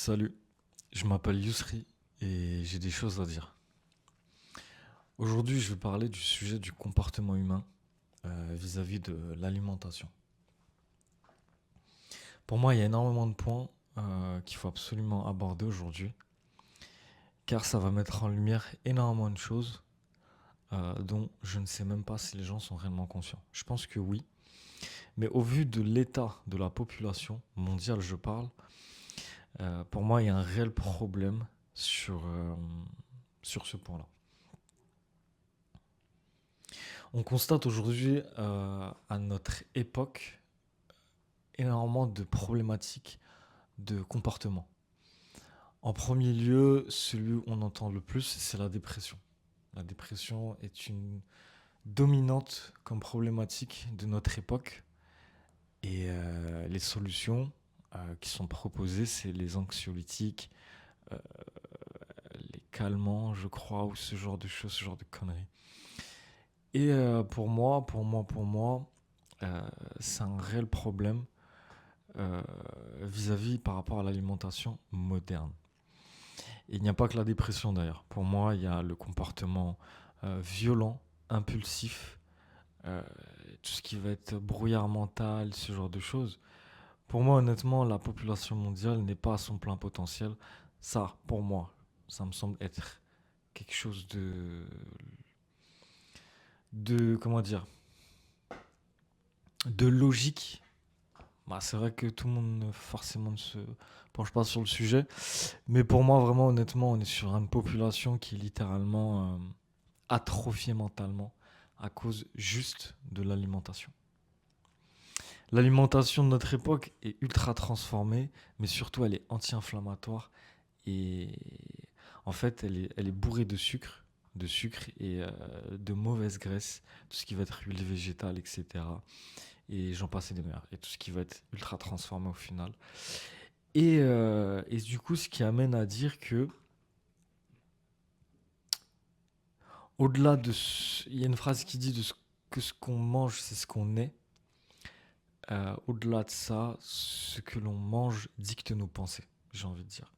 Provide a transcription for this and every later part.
Salut, je m'appelle Yousri et j'ai des choses à dire. Aujourd'hui, je vais parler du sujet du comportement humain vis-à-vis de l'alimentation. Pour moi, il y a énormément de points qu'il faut absolument aborder aujourd'hui, car ça va mettre en lumière énormément de choses dont je ne sais même pas si les gens sont réellement conscients. Je pense que oui, mais au vu de l'état de la population mondiale, je parle, pour moi, il y a un réel problème sur ce point-là. On constate aujourd'hui, à notre époque, énormément de problématiques de comportement. En premier lieu, celui où on entend le plus, c'est la dépression. La dépression est une dominante comme problématique de notre époque. Et les solutions qui sont proposées, c'est les anxiolytiques, euh, les calmants, je crois, ou ce genre de choses, ce genre de conneries. Et pour moi, euh, c'est un réel problème euh, vis-à-vis par rapport à l'alimentation moderne. Et il n'y a pas que la dépression d'ailleurs. Pour moi, il y a le comportement violent, impulsif, euh, tout ce qui va être brouillard mental, ce genre de choses. Pour moi, honnêtement, la population mondiale n'est pas à son plein potentiel. Ça, pour moi, ça me semble être quelque chose de comment dire, de logique. Bah, c'est vrai que tout le monde forcément ne se penche pas sur le sujet, mais pour moi, vraiment, honnêtement, on est sur une population qui est littéralement atrophiée mentalement à cause juste de l'alimentation. L'alimentation de notre époque est ultra transformée, mais surtout elle est anti-inflammatoire et en fait elle est bourrée de sucre et de mauvaise graisse, tout ce qui va être huile végétale, etc. Et j'en passe et des meilleurs, et tout ce qui va être ultra transformé au final. Et du coup, ce qui amène à dire que au-delà de... Il y a une phrase qui dit que ce qu'on mange, c'est ce qu'on est. Au-delà de ça, ce que l'on mange dicte nos pensées, j'ai envie de dire.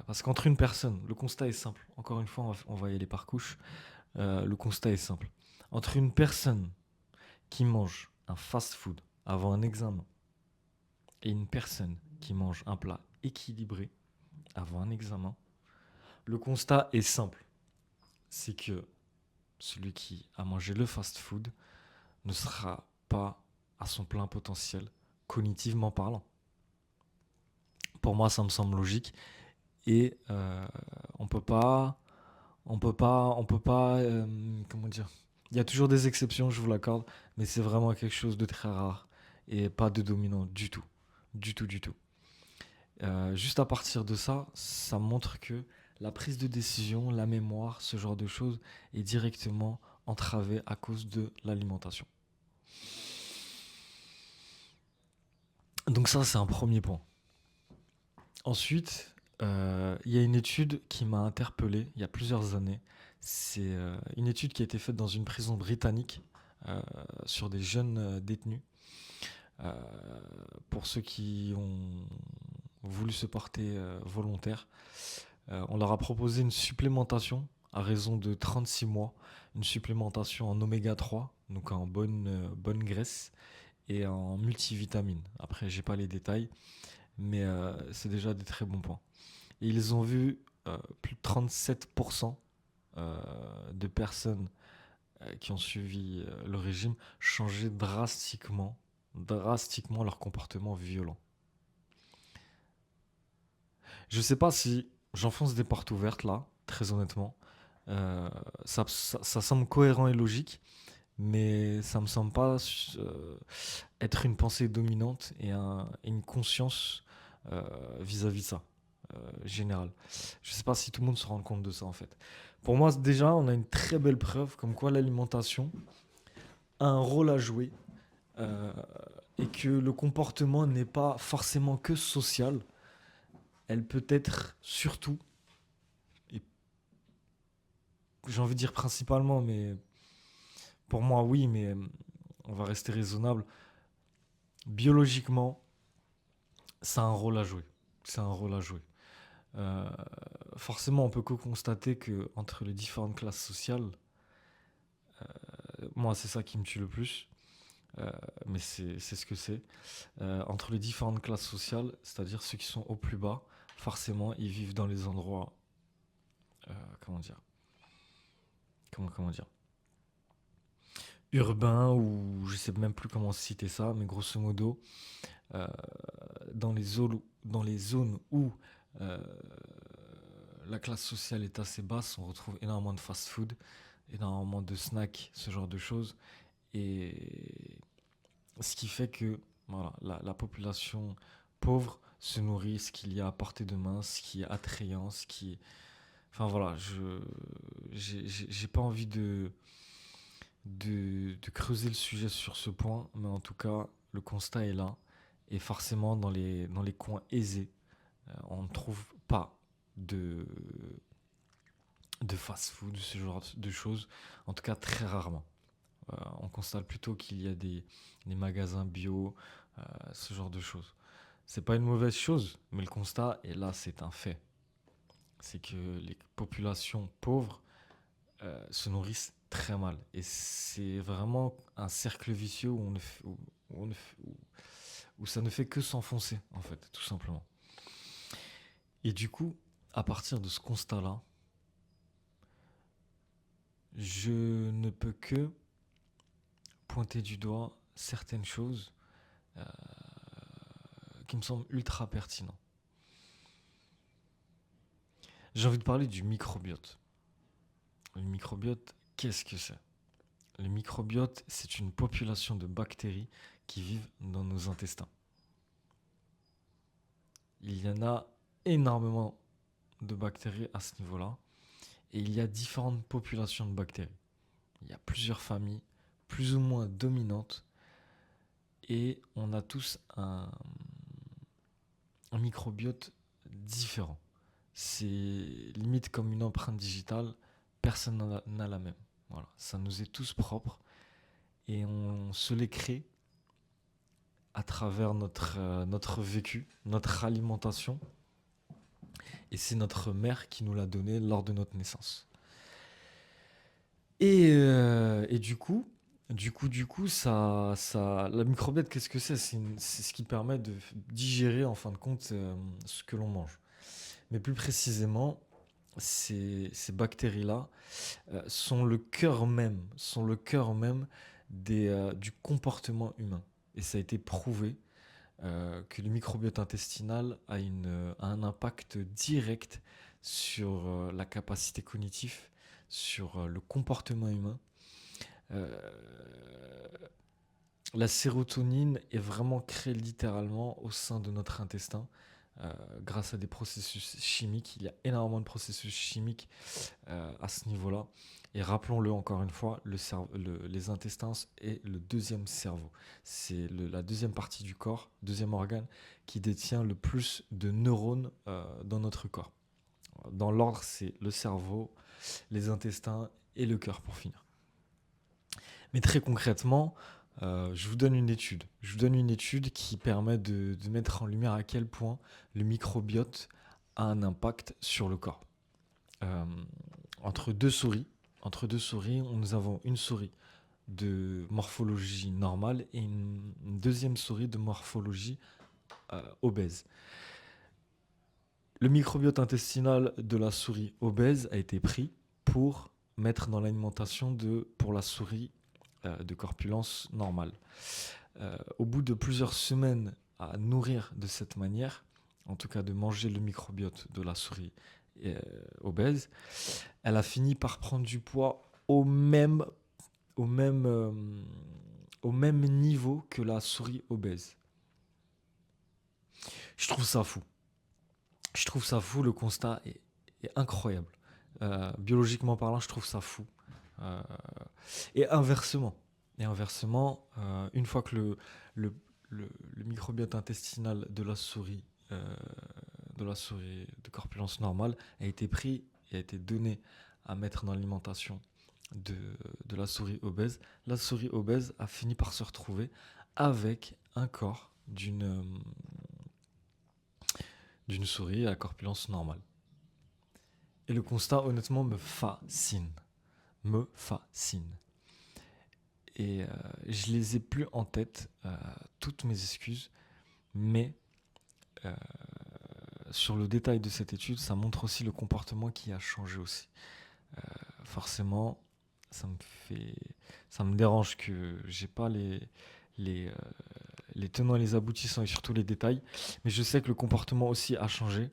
Parce qu'entre une personne, le constat est simple. Encore une fois, on va y aller par couche. Le constat est simple. Entre une personne qui mange un fast-food avant un examen et une personne qui mange un plat équilibré avant un examen, le constat est simple. C'est que celui qui a mangé le fast-food ne sera pas à son plein potentiel, cognitivement parlant. Pour moi, ça me semble logique. Et on peut pas, comment dire. Il y a toujours des exceptions, je vous l'accorde, mais c'est vraiment quelque chose de très rare et pas de dominant du tout, du tout, du tout. Juste à partir de ça, ça montre que la prise de décision, la mémoire, ce genre de choses est directement entravée à cause de l'alimentation. Donc ça, c'est un premier point. Ensuite, il y a une étude qui m'a interpellé il y a plusieurs années. C'est une étude qui a été faite dans une prison britannique euh, sur des jeunes détenus. Euh, pour ceux qui ont voulu se porter volontaires, on leur a proposé une supplémentation à raison de 36 mois, une supplémentation en oméga 3, donc en bonne graisse, et en multivitamines. Après, j'ai pas les détails, mais c'est déjà des très bons points. Et ils ont vu plus de 37% de personnes qui ont suivi le régime changer drastiquement leur comportement violent. Je sais pas si j'enfonce des portes ouvertes là, très honnêtement. Euh, ça semble cohérent et logique, mais ça me semble pas être une pensée dominante et une conscience vis-à-vis de ça, générale. Je sais pas si tout le monde se rend compte de ça en fait. Pour moi, déjà, on a une très belle preuve comme quoi l'alimentation a un rôle à jouer euh, et que le comportement n'est pas forcément que social. Elle peut être surtout, et j'ai envie de dire principalement, mais pour moi oui, mais on va rester raisonnable. Biologiquement, ça a un rôle à jouer. c'est un rôle à jouer. Euh, Forcément, on peut que constater que entre les différentes classes sociales, moi, c'est ça qui me tue le plus, euh, mais c'est ce que c'est. Entre les différentes classes sociales, c'est-à-dire ceux qui sont au plus bas, forcément, ils vivent dans les endroits, comment dire, comment dire, urbains ou je sais même plus comment citer ça, mais grosso modo, euh, dans les zones où euh, la classe sociale est assez basse, on retrouve énormément de fast-food, énormément de snacks, ce genre de choses. Et ce qui fait que voilà, la population pauvre se nourrit ce qu'il y a à portée de main, ce qui est attrayant, ce qui est... Enfin voilà, j'ai pas envie de creuser le sujet sur ce point, mais en tout cas, le constat est là. Et forcément, dans les coins aisés, on ne trouve pas de, de fast-food, ce genre de choses. En tout cas, très rarement. On constate plutôt qu'il y a des magasins bio, ce genre de choses. C'est pas une mauvaise chose, mais le constat, et là c'est un fait, c'est que les populations pauvres se nourrissent très mal. Et c'est vraiment un cercle vicieux où, on ne fait- où, on ne fait- où ça ne fait que s'enfoncer, en fait, tout simplement. Et du coup, à partir de ce constat-là, je ne peux que pointer du doigt certaines choses euh, qui me semblent ultra pertinentes. J'ai envie de parler du microbiote. Le microbiote, qu'est-ce que c'est? Le microbiote, c'est une population de bactéries qui vivent dans nos intestins. Il y en a énormément de bactéries à ce niveau-là. Et il y a différentes populations de bactéries. Il y a plusieurs familles, plus ou moins dominantes. Et on a tous un microbiote différent. C'est limite comme une empreinte digitale. Personne n'a la même. Voilà. Ça nous est tous propre. Et on se les crée à travers notre vécu, notre alimentation. Et c'est notre mère qui nous l'a donné lors de notre naissance. Et du coup, la microbiote, qu'est-ce que c'est? C'est ce qui permet de digérer, en fin de compte, ce que l'on mange. Mais plus précisément, ces bactéries-là sont le cœur même du comportement humain. Et ça a été prouvé que le microbiote intestinal a un impact direct sur la capacité cognitive, sur le comportement humain. Euh, la sérotonine est vraiment créée littéralement au sein de notre intestin. Grâce à des processus chimiques, il y a énormément de processus chimiques à ce niveau-là. Et rappelons-le encore une fois, les intestins est le deuxième cerveau. C'est la deuxième partie du corps, deuxième organe, qui détient le plus de neurones dans notre corps. Dans l'ordre, c'est le cerveau, les intestins et le cœur pour finir. Mais très concrètement, je vous donne une étude. Je vous donne une étude qui permet de mettre en lumière à quel point le microbiote a un impact sur le corps. Euh, entre deux souris, nous avons une souris de morphologie normale et une deuxième souris de morphologie obèse. Le microbiote intestinal de la souris obèse a été pris pour mettre dans l'alimentation pour la souris de corpulence normale. Au bout de plusieurs semaines à nourrir de cette manière, en tout cas de manger le microbiote de la souris obèse, elle a fini par prendre du poids au même, euh, au même niveau que la souris obèse. Je trouve ça fou. Je trouve ça fou, le constat est incroyable. Biologiquement parlant, je trouve ça fou. Euh, et inversement, une fois que le, le microbiote intestinal euh, de la souris de corpulence normale a été pris et a été donné à mettre dans l'alimentation de, de la souris obèse a fini par se retrouver avec un corps d'une souris à corpulence normale. Et le constat, honnêtement, me fascine. Me fascine. Et je les ai plus en tête, toutes mes excuses, mais euh, sur le détail de cette étude, ça montre aussi le comportement qui a changé aussi. Forcément, ça me fait, ça me dérange que j'ai pas les, euh, les tenants et les aboutissants et surtout les détails, mais je sais que le comportement aussi a changé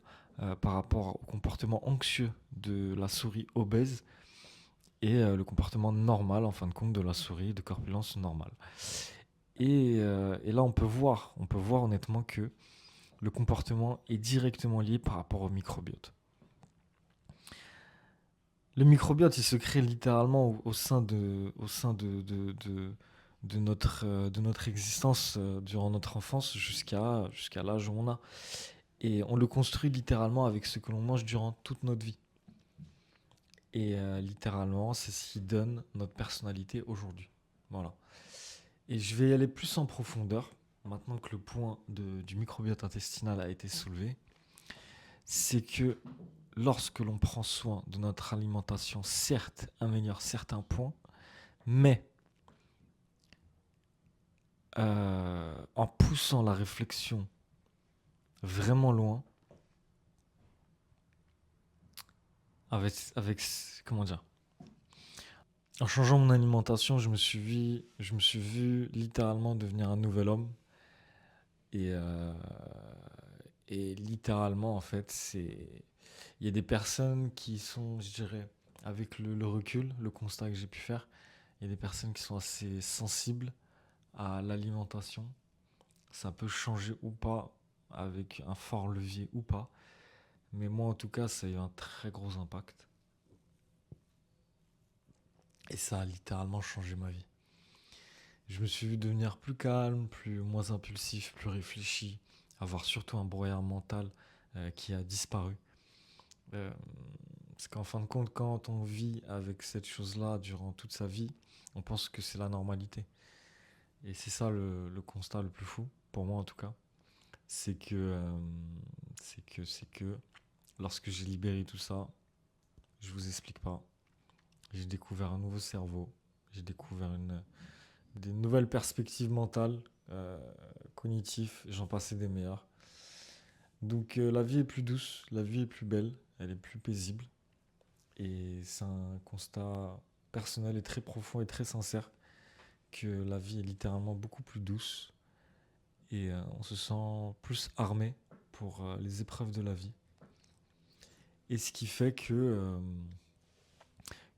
par rapport au comportement anxieux de la souris obèse et le comportement normal en fin de compte de la souris de corpulence normale. Et là, on peut voir honnêtement que le comportement est directement lié par rapport au microbiote. Le microbiote, il se crée littéralement au sein de notre existence durant notre enfance jusqu'à l'âge où on a. Et on le construit littéralement avec ce que l'on mange durant toute notre vie. Et littéralement, c'est ce qui donne notre personnalité aujourd'hui. Voilà. Et je vais y aller plus en profondeur, maintenant que le point du microbiote intestinal a été soulevé. C'est que lorsque l'on prend soin de notre alimentation, certes, améliore certains points, mais en poussant la réflexion vraiment loin, avec comment dire, en changeant mon alimentation, je me suis vu littéralement devenir un nouvel homme. Et, et littéralement, en fait, il y a des personnes qui sont, je dirais, avec le recul, le constat que j'ai pu faire, il y a des personnes qui sont assez sensibles à l'alimentation. Ça peut changer ou pas, avec un fort levier ou pas. Mais moi, en tout cas, ça a eu un très gros impact. Et ça a littéralement changé ma vie. Je me suis vu devenir plus calme, moins impulsif, plus réfléchi, avoir surtout un brouillard mental qui a disparu. Euh, Parce qu'en fin de compte, quand on vit avec cette chose-là durant toute sa vie, on pense que c'est la normalité. Et c'est ça le constat le plus fou, pour moi en tout cas. C'est que, c'est que lorsque j'ai libéré tout ça, je vous explique pas. J'ai découvert un nouveau cerveau, j'ai découvert des nouvelles perspectives mentales, euh, cognitives, j'en passais des meilleures. Donc la vie est plus douce, la vie est plus belle, elle est plus paisible. Et c'est un constat personnel et très profond et très sincère que la vie est littéralement beaucoup plus douce et on se sent plus armé pour les épreuves de la vie. Et ce qui fait que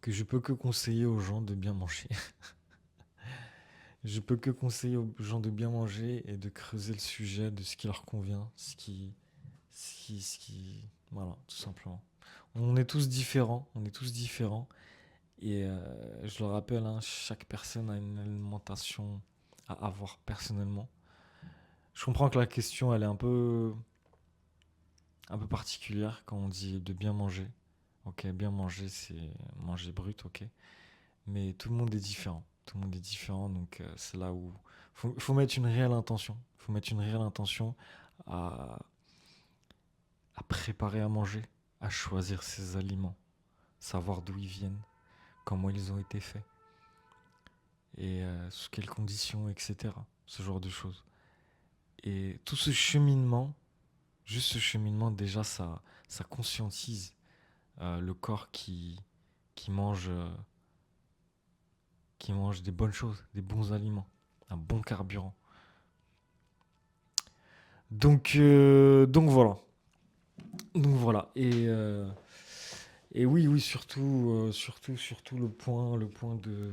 je peux que conseiller aux gens de bien manger. Je peux que conseiller aux gens de bien manger et de creuser le sujet de ce qui leur convient, voilà, tout simplement. On est tous différents, on est tous différents. Et je le rappelle, hein, chaque personne a une alimentation à avoir personnellement. Je comprends que la question, elle est un peu particulière quand on dit de bien manger. Ok, bien manger, c'est manger brut, ok. Mais tout le monde est différent. Tout le monde est différent, donc c'est là où faut mettre une réelle intention. Faut mettre une réelle intention à, à préparer à manger, à choisir ses aliments, savoir d'où ils viennent, comment ils ont été faits et sous quelles conditions, etc. Ce genre de choses. Et tout ce cheminement, juste ce cheminement, déjà, ça conscientise le corps qui, mange, euh, qui mange des bonnes choses, des bons aliments, un bon carburant. Donc voilà. Donc voilà. Et oui, oui, surtout le point de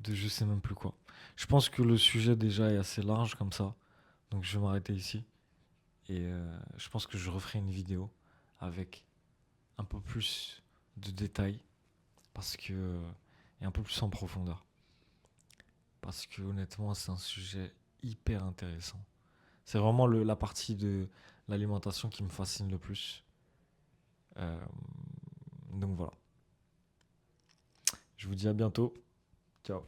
je sais même plus quoi. Je pense que le sujet déjà est assez large comme ça. Donc je vais m'arrêter ici. Et je pense que je referai une vidéo avec un peu plus de détails parce que et un peu plus en profondeur. Parce que honnêtement, c'est un sujet hyper intéressant. C'est vraiment la partie de l'alimentation qui me fascine le plus. Euh, donc voilà. Je vous dis à bientôt. Ciao.